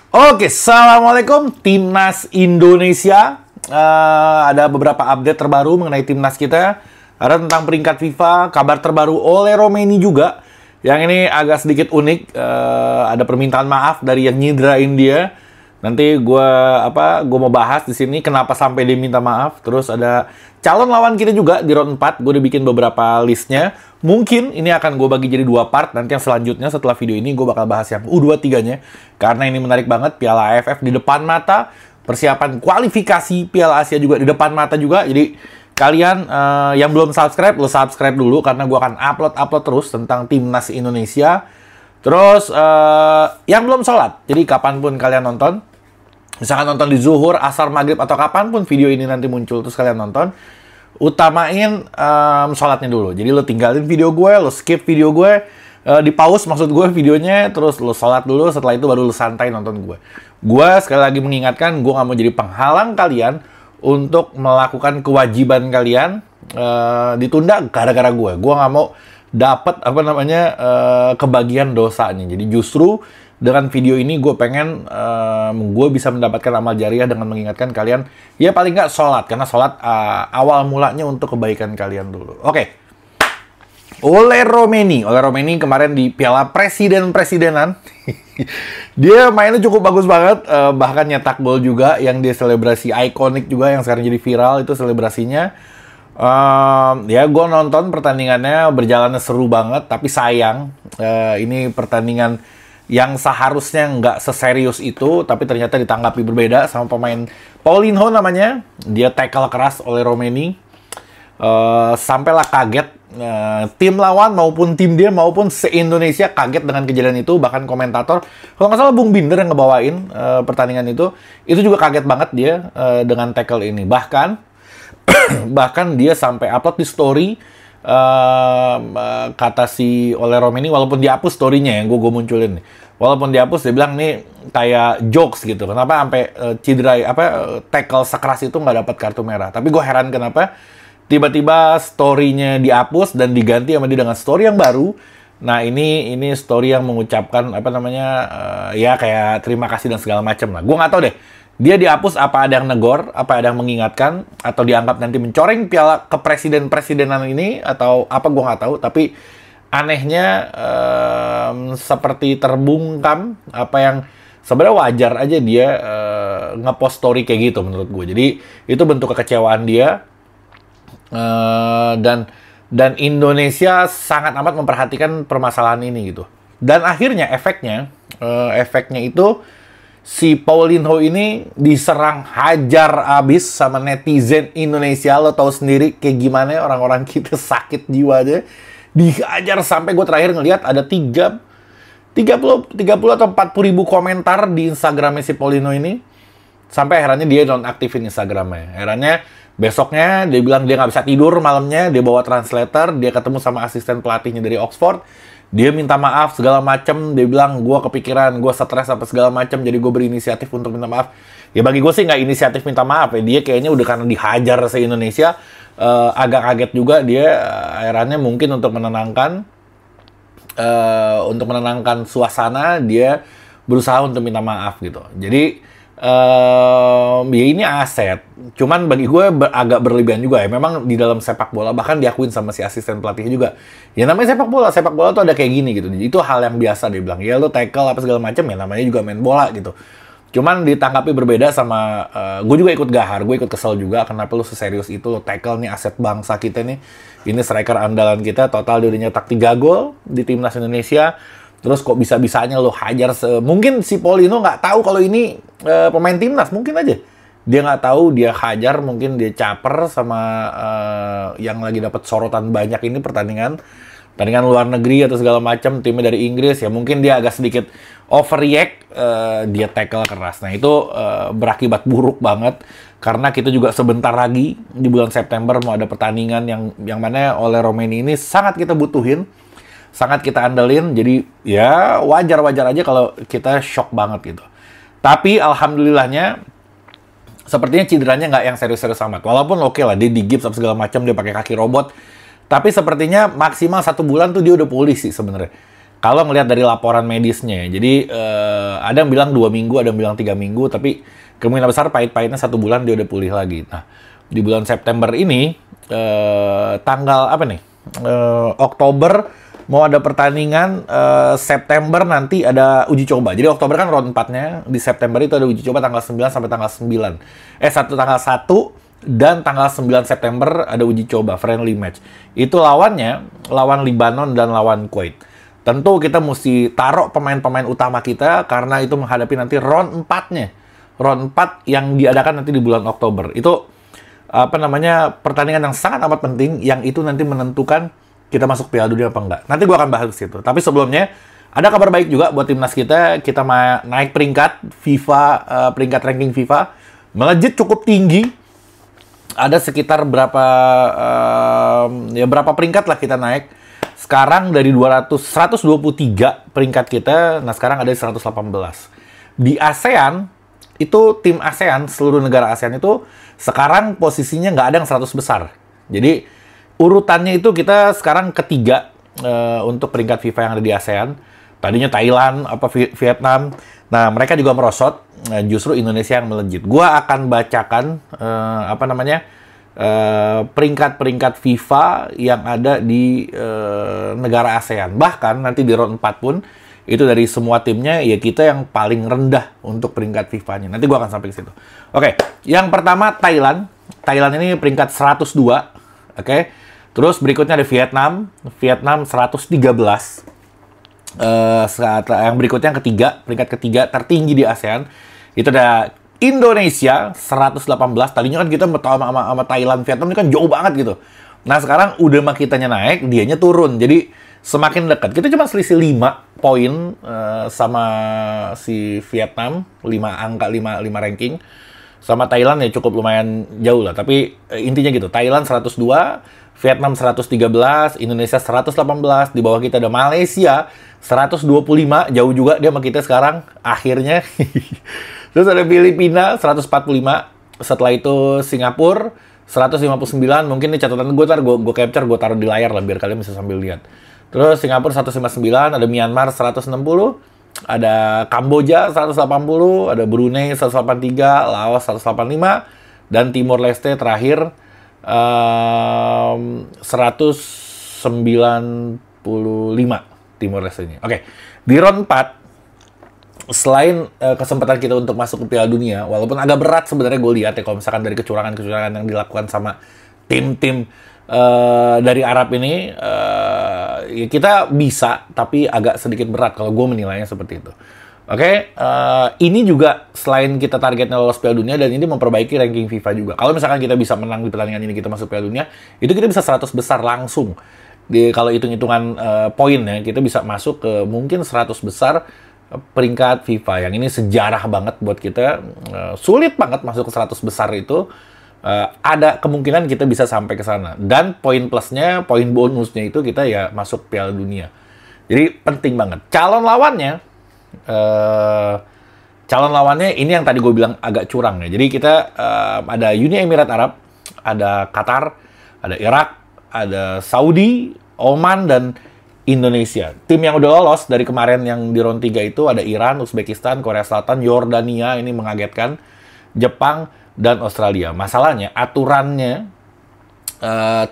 Oke, Assalamualaikum Timnas Indonesia. Ada beberapa update terbaru mengenai timnas kita. Ada tentang peringkat FIFA, kabar terbaru oleh Romeni juga. Yang ini agak sedikit unik. Ada permintaan maaf dari yang nyidrain dia. Nanti gue mau bahas di sini kenapa sampai dia minta maaf. Terus ada calon lawan kita juga di round 4. Gue udah bikin beberapa listnya. Mungkin ini akan gue bagi jadi 2 part. Nanti yang selanjutnya setelah video ini gue bakal bahas yang U23-nya. Karena ini menarik banget. Piala AFF di depan mata. Persiapan kualifikasi Piala Asia juga di depan mata juga. Jadi kalian yang belum subscribe, lo subscribe dulu. Karena gue akan upload terus tentang Timnas Indonesia. Terus yang belum sholat. Jadi kapanpun kalian nonton. Misalkan nonton di zuhur, asar, maghrib, atau kapanpun video ini nanti muncul, terus kalian nonton, utamain sholatnya dulu. Jadi lo tinggalin video gue, lo skip video gue, di pause maksud gue videonya, terus lo sholat dulu, setelah itu baru lo santai nonton gue. Gue sekali lagi mengingatkan, gue nggak mau jadi penghalang kalian untuk melakukan kewajiban kalian ditunda gara-gara gue. Gue nggak mau dapat kebagian dosanya. Jadi justru dengan video ini gue pengen gue bisa mendapatkan amal jariah dengan mengingatkan kalian ya paling nggak sholat, karena sholat awal mulanya untuk kebaikan kalian dulu. Oke. Oleh Romeni kemarin di Piala Presidenan dia mainnya cukup bagus banget, bahkan nyetak gol juga yang dia selebrasi ikonik juga yang sekarang jadi viral itu selebrasinya. Ya gue nonton pertandingannya, berjalannya seru banget, tapi sayang ini pertandingan yang seharusnya nggak seserius itu, tapi ternyata ditanggapi berbeda sama pemain Paulinho namanya. Dia tackle keras oleh Romeni, sampailah kaget tim lawan maupun tim dia maupun se-Indonesia kaget dengan kejadian itu. Bahkan komentator, kalau nggak salah Bung Binder yang ngebawain pertandingan itu juga kaget banget dia dengan tackle ini. Bahkan dia sampai upload di story, kata si oleh Romeni, walaupun dihapus story-nya yang gue munculin nih. Walaupun dihapus, dia bilang nih kayak jokes gitu. Kenapa sampai tackle sekeras itu nggak dapat kartu merah. Tapi gue heran kenapa tiba-tiba story-nya dihapus dan diganti sama dia dengan story yang baru. Nah ini story yang mengucapkan ya kayak terima kasih dan segala macam lah. Gue nggak tahu deh. Dia dihapus apa ada yang negor, apa ada yang mengingatkan, atau dianggap nanti mencoreng piala kepresidenan ini, atau apa gue nggak tahu. Tapi anehnya seperti terbungkam apa yang sebenarnya wajar aja dia ngepost story kayak gitu menurut gue. Jadi itu bentuk kekecewaan dia, dan Indonesia sangat amat memperhatikan permasalahan ini gitu. Dan akhirnya efeknya itu si Paulinho ini diserang hajar abis sama netizen Indonesia. Lo tahu sendiri kayak gimana ya, orang-orang kita sakit jiwa aja. Dihajar sampai gue terakhir ngelihat ada 30 atau 40 ribu komentar di Instagramnya si Paulinho ini. Sampai akhirnya dia nonaktifin Instagramnya. Akhirnya besoknya dia bilang dia nggak bisa tidur malamnya. Dia bawa translator, dia ketemu sama asisten pelatihnya dari Oxford. Dia minta maaf segala macem. Dia bilang gue kepikiran, gue stres apa segala macem. Jadi gue berinisiatif untuk minta maaf. Ya bagi gue sih nggak inisiatif minta maaf ya. Dia kayaknya udah karena dihajar se-Indonesia. Agak kaget juga dia. Akhirnya mungkin untuk menenangkan suasana, dia berusaha untuk minta maaf gitu. Jadi ya ini aset. Cuman bagi gue agak berlebihan juga ya. Memang di dalam sepak bola, bahkan diakuin sama si asisten pelatihnya juga. Ya namanya sepak bola tuh ada kayak gini gitu. Itu hal yang biasa dia bilang. Ya lo tackle apa segala macam ya namanya juga main bola gitu. Cuman ditanggapi berbeda sama gue juga ikut gahar, gue ikut kesel juga. Kenapa lu seserius itu lo tackle nih aset bangsa kita nih. Ini striker andalan kita, total dia udah nyetak 3 gol di timnas Indonesia. Terus kok bisa-bisanya lo hajar mungkin si Paulinho nggak tahu kalau ini pemain timnas, mungkin aja. Dia nggak tahu, dia hajar, mungkin dia caper sama yang lagi dapat sorotan banyak ini pertandingan luar negeri atau segala macam, timnya dari Inggris ya, mungkin dia agak sedikit overreact, dia tackle keras. Nah itu berakibat buruk banget karena kita juga sebentar lagi di bulan September mau ada pertandingan yang mana oleh Romeni ini sangat kita butuhin, sangat kita andelin. Jadi ya wajar-wajar aja kalau kita shock banget gitu. Tapi alhamdulillahnya sepertinya cederanya nggak yang serius-serius amat. Walaupun oke lah dia digips segala macam, dia pakai kaki robot. Tapi sepertinya maksimal 1 bulan tuh dia udah pulih sih sebenarnya. Kalau ngelihat dari laporan medisnya. Jadi ada yang bilang 2 minggu, ada yang bilang 3 minggu, tapi kemungkinan besar pahit-pahitnya 1 bulan dia udah pulih lagi. Nah, di bulan September ini, tanggal apa nih? Oktober mau ada pertandingan, September nanti ada uji coba. Jadi Oktober kan round 4-nya, di September itu ada uji coba tanggal 9 sampai tanggal 9. Tanggal 1 dan tanggal 9 September ada uji coba, friendly match. Itu lawannya, lawan Libanon dan lawan Kuwait. Tentu kita mesti taruh pemain-pemain utama kita karena itu menghadapi nanti round 4-nya. Round 4 yang diadakan nanti di bulan Oktober. Itu pertandingan yang sangat amat penting yang itu nanti menentukan kita masuk Piala Dunia apa enggak. Nanti gua akan bahas di situ. Tapi sebelumnya ada kabar baik juga buat timnas kita. Kita naik peringkat FIFA, peringkat ranking FIFA melejit cukup tinggi. Ada sekitar berapa peringkat lah kita naik. Sekarang dari 123 peringkat kita, nah sekarang ada di 118. Di ASEAN, itu tim ASEAN, seluruh negara ASEAN itu sekarang posisinya nggak ada yang 100 besar. Jadi urutannya itu kita sekarang ketiga untuk peringkat FIFA yang ada di ASEAN. Tadinya Thailand, Vietnam. Nah, mereka juga merosot. Justru Indonesia yang melejit. Gua akan bacakan peringkat-peringkat FIFA yang ada di negara ASEAN. Bahkan nanti di round 4 pun itu dari semua timnya ya kita yang paling rendah untuk peringkat FIFA-nya. Nanti gua akan sampai ke situ. Oke, yang pertama Thailand. Thailand ini peringkat 102. Oke. Terus berikutnya ada Vietnam. Vietnam 113. Yang berikutnya yang ketiga, peringkat ketiga tertinggi di ASEAN. Itu ada Indonesia 118. Tadinya kan kita sama Thailand, Vietnam ini kan jauh banget gitu. Nah, sekarang udah mah kitanya naik, dianya turun. Jadi semakin dekat. Kita cuma selisih 5 poin sama si Vietnam, 5 angka 5 ranking. Sama Thailand ya cukup lumayan jauh lah. Tapi intinya gitu, Thailand 102, Vietnam 113, Indonesia 118, di bawah kita ada Malaysia 125, jauh juga dia sama kita sekarang akhirnya. Terus ada Filipina 145, setelah itu Singapura 159, mungkin ini catatan gue ntar gue capture, gue taruh di layar lah biar kalian bisa sambil lihat. Terus Singapura 159, ada Myanmar 160, ada Kamboja 180, ada Brunei 183, Laos 185, dan Timor Leste terakhir 195 Timor Leste-nya. Oke, di round 4 selain kesempatan kita untuk masuk ke Piala Dunia, walaupun agak berat sebenarnya gue lihat ya kalau misalkan dari kecurangan-kecurangan yang dilakukan sama tim-tim dari Arab ini, ya kita bisa, tapi agak sedikit berat kalau gue menilainya seperti itu. Oke, ini juga selain kita targetnya lolos Piala Dunia dan ini memperbaiki ranking FIFA juga. Kalau misalkan kita bisa menang di pertandingan ini, kita masuk Piala Dunia, itu kita bisa 100 besar langsung. Kalau hitung-hitungan poinnya, kita bisa masuk ke mungkin 100 besar peringkat FIFA. Yang ini sejarah banget buat kita. Sulit banget masuk ke 100 besar itu. Ada kemungkinan kita bisa sampai ke sana. Dan poin plusnya, poin bonusnya itu kita ya masuk Piala Dunia. Jadi penting banget. Calon lawannya ini yang tadi gue bilang agak curang ya. Jadi kita ada Uni Emirat Arab, ada Qatar, ada Irak, ada Saudi, Oman, dan Indonesia. Tim yang udah lolos dari kemarin yang di round 3 itu ada Iran, Uzbekistan, Korea Selatan, Yordania, ini mengagetkan, Jepang, dan Australia. Masalahnya, aturannya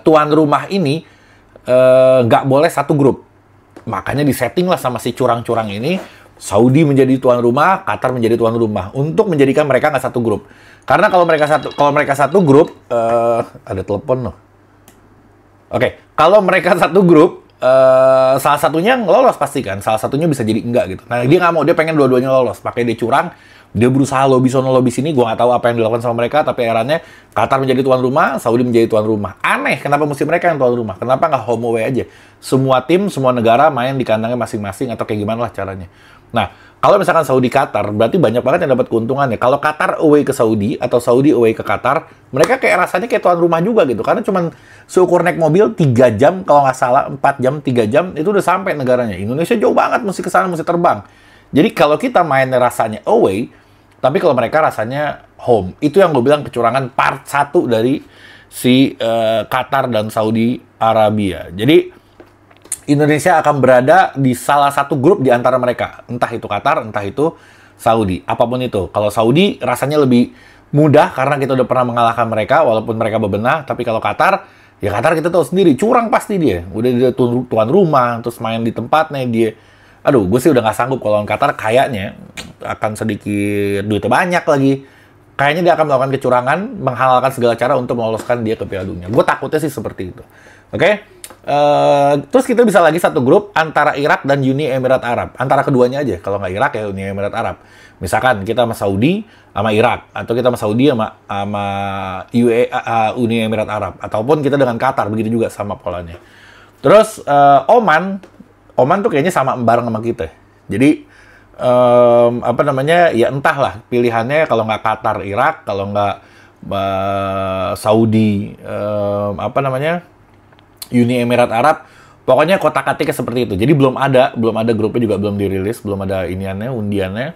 tuan rumah ini nggak boleh satu grup. Makanya disetting lah sama si curang-curang ini, Saudi menjadi tuan rumah, Qatar menjadi tuan rumah untuk menjadikan mereka nggak satu grup. Karena kalau mereka satu grup, ada telepon loh. Oke, kalau mereka satu grup, salah satunya lolos pasti kan, salah satunya bisa jadi enggak gitu. Nah dia nggak mau, dia pengen dua-duanya lolos, makanya dia curang. Dia berusaha lobby sono lobby sini, gue nggak tahu apa yang dilakukan sama mereka, tapi akhirnya Qatar menjadi tuan rumah, Saudi menjadi tuan rumah. Aneh, kenapa mesti mereka yang tuan rumah? Kenapa nggak home away aja? Semua tim, semua negara main di kandangnya masing-masing atau kayak gimana lah caranya. Nah, kalau misalkan Saudi Qatar, berarti banyak banget yang dapat keuntungannya. Kalau Qatar away ke Saudi atau Saudi away ke Qatar, mereka kayak rasanya kayak tuan rumah juga gitu. Karena cuman seukur naik mobil 3 jam, kalau nggak salah 4 jam, 3 jam, itu udah sampai negaranya. Indonesia jauh banget, mesti ke sana, mesti terbang. Jadi kalau kita mainnya rasanya away, tapi kalau mereka rasanya home. Itu yang gue bilang kecurangan part 1 dari si Qatar dan Saudi Arabia. Jadi Indonesia akan berada di salah satu grup di antara mereka. Entah itu Qatar, entah itu Saudi. Apapun itu. Kalau Saudi rasanya lebih mudah karena kita udah pernah mengalahkan mereka walaupun mereka bebenah. Tapi kalau Qatar, ya Qatar kita tahu sendiri. Curang pasti dia. Udah dia tuan rumah, terus main di tempatnya dia. Aduh, gue sih udah nggak sanggup kalau lawan Qatar. Kayaknya akan sedikit duitnya banyak lagi. Kayaknya dia akan melakukan kecurangan, menghalalkan segala cara untuk meloloskan dia ke Piala Dunia. Gue takutnya sih seperti itu. Oke? Terus kita bisa lagi satu grup antara Irak dan Uni Emirat Arab. Antara keduanya aja. Kalau nggak Irak ya Uni Emirat Arab. Misalkan kita sama Saudi sama Irak. Atau kita sama Saudi sama Uni Emirat Arab. Ataupun kita dengan Qatar. Begitu juga sama polanya. Terus Oman. Oman tuh kayaknya sama bareng sama kita. Jadi apa namanya, ya entahlah pilihannya. Kalau nggak Qatar, Irak. Kalau nggak Saudi, apa namanya, Uni Emirat Arab. Pokoknya kotak-katiknya seperti itu. Jadi belum ada grupnya juga belum dirilis, belum ada iniannya, undiannya.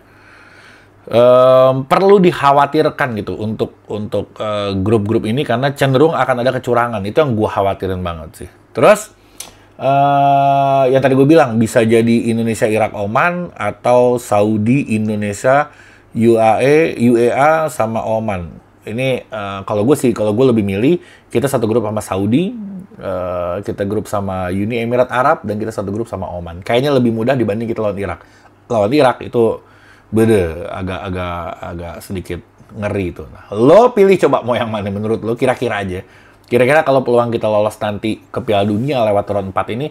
Perlu dikhawatirkan gitu untuk grup-grup ini karena cenderung akan ada kecurangan. Itu yang gue khawatirin banget sih. Terus yang tadi gue bilang bisa jadi Indonesia, Irak, Oman atau Saudi, Indonesia, UEA sama Oman. Ini kalau gue lebih milih kita satu grup sama Saudi, kita grup sama Uni Emirat Arab, dan kita satu grup sama Oman. Kayaknya lebih mudah dibanding kita lawan Irak. Lawan Irak itu beda, agak sedikit ngeri itu. Nah, lo pilih coba mau yang mana menurut lo, kira-kira aja. Kira-kira kalau peluang kita lolos nanti ke Piala Dunia lewat round 4 ini,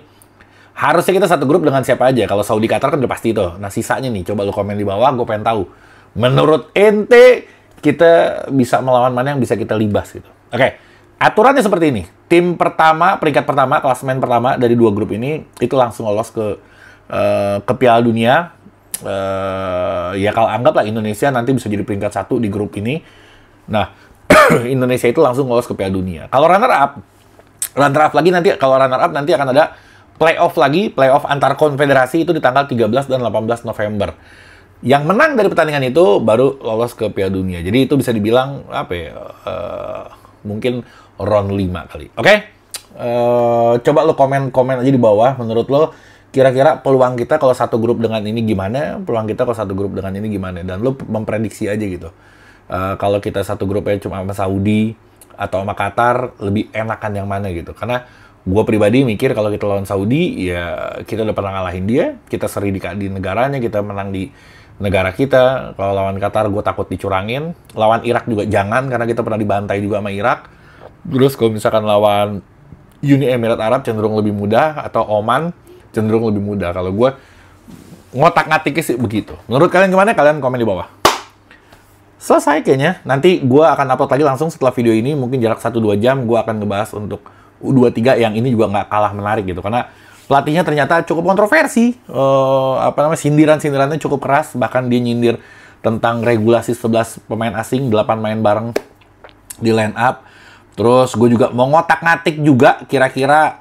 harusnya kita satu grup dengan siapa aja? Kalau Saudi, Qatar kan udah pasti itu. Nah, sisanya nih, coba lo komen di bawah, gue pengen tahu. Menurut ente, kita bisa melawan mana yang bisa kita libas gitu. Oke, aturannya seperti ini. Tim pertama, peringkat pertama, klasemen pertama dari dua grup ini, itu langsung lolos ke Piala Dunia. Ya kalau anggaplah Indonesia nanti bisa jadi peringkat 1 di grup ini. Nah, Indonesia itu langsung lolos ke Piala Dunia. Kalau runner up lagi nanti, kalau runner up nanti akan ada playoff antar konfederasi itu di tanggal 13 dan 18 November. Yang menang dari pertandingan itu baru lolos ke Piala Dunia. Jadi itu bisa dibilang apa ya? Mungkin round 5 kali. Oke? Coba lo komen aja di bawah. Menurut lo kira-kira peluang kita kalau satu grup dengan ini gimana? Peluang kita kalau satu grup dengan ini gimana? Dan lo memprediksi aja gitu. Kalau kita satu grupnya cuma sama Saudi atau sama Qatar, lebih enakan yang mana gitu. Karena gue pribadi mikir kalau kita lawan Saudi, ya kita udah pernah ngalahin dia. Kita seri di negaranya, kita menang di negara kita. Kalau lawan Qatar, gue takut dicurangin. Lawan Irak juga jangan, karena kita pernah dibantai juga sama Irak. Terus kalau misalkan lawan Uni Emirat Arab, cenderung lebih mudah. Atau Oman, cenderung lebih mudah. Kalau gue ngotak-ngatiknya sih begitu. Menurut kalian gimana? Kalian komen di bawah. Selesai kayaknya. Nanti gue akan upload lagi langsung setelah video ini. Mungkin jarak 1-2 jam, gue akan ngebahas untuk U23 yang ini juga nggak kalah menarik gitu. Karena pelatihnya ternyata cukup kontroversi, sindiran-sindirannya cukup keras, bahkan dia nyindir tentang regulasi 11 pemain asing, 8 main bareng di line up. Terus gue juga mau ngotak-ngatik juga kira-kira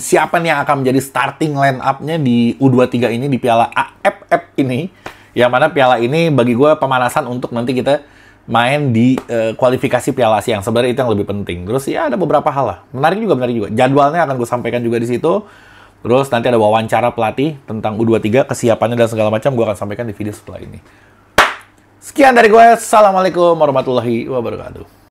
siapa nih yang akan menjadi starting line up-nya di U23 ini, di Piala AFF ini. Yang mana piala ini bagi gue pemanasan untuk nanti kita main di kualifikasi Piala Asia, yang sebenarnya itu yang lebih penting. Terus ya ada beberapa hal lah. Menarik juga. Jadwalnya akan gue sampaikan juga di situ. Terus nanti ada wawancara pelatih tentang U23, kesiapannya dan segala macam gue akan sampaikan di video setelah ini. Sekian dari gue. Assalamualaikum warahmatullahi wabarakatuh.